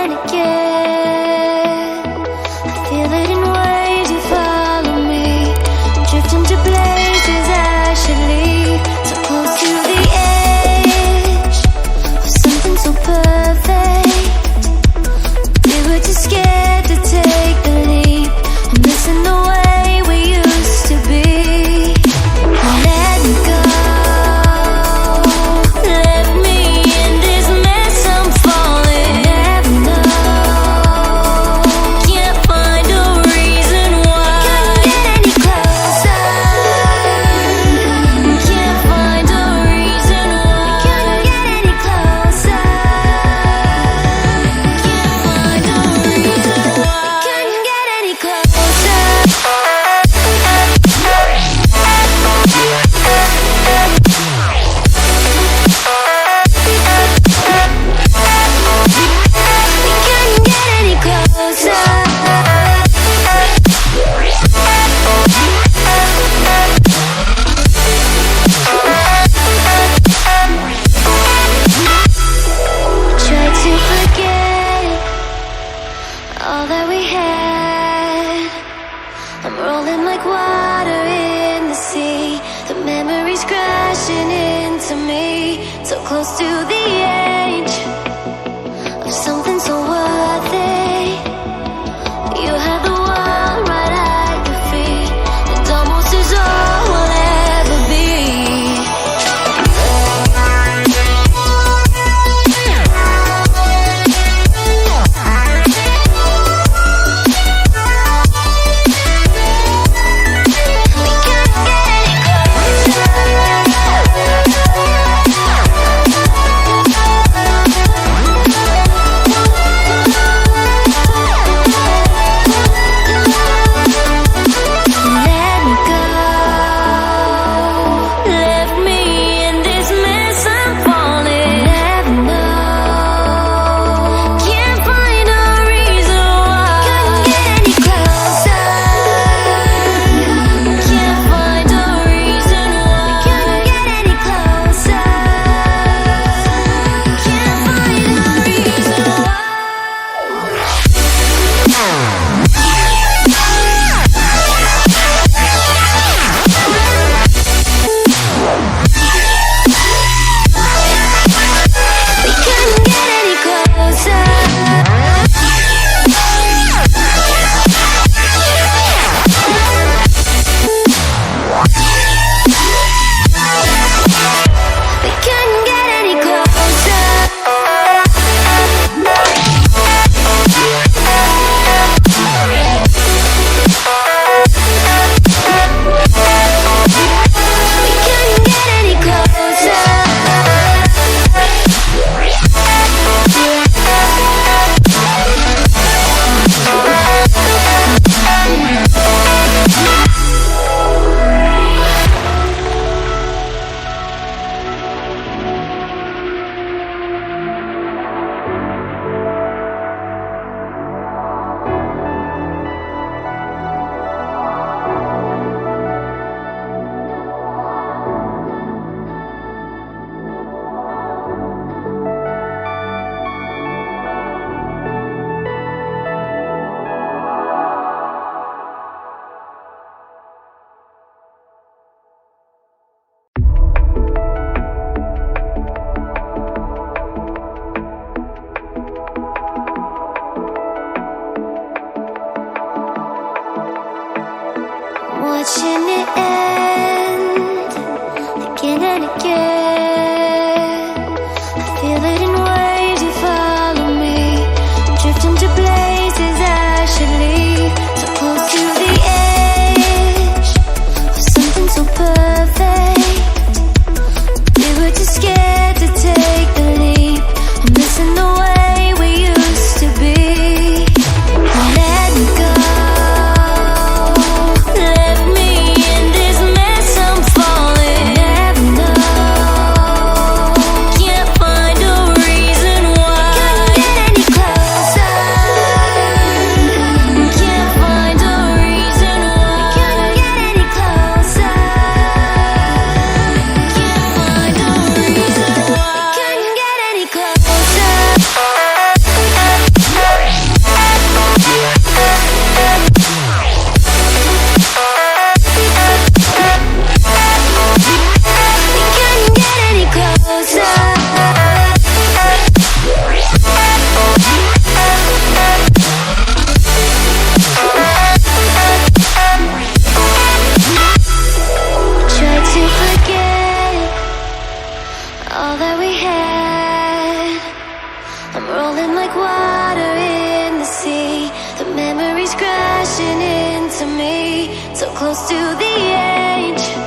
and again. I feel it in waves, you follow me, drifting to places I should leave. So close to the edge of something so perfect. We were too scared to take the leap. I'm missing the way we used to be. Let me go. Let me in this mess I'm falling. Never know. Can't find a reason why. Couldn't get any closer. Can't find a reason why. Couldn't get any closer. Can't find a reason why. Couldn't get any closer. We couldn't get any closer. Tried to forget all that we had. I'm rolling like water in the sea. The memories crashing into me. So close to the edge of something so worth it. You have the world right at your feet. It almost is all we'll ever be. We couldn't get any closer. water in the sea. The memories crashing into me, so close to the edge.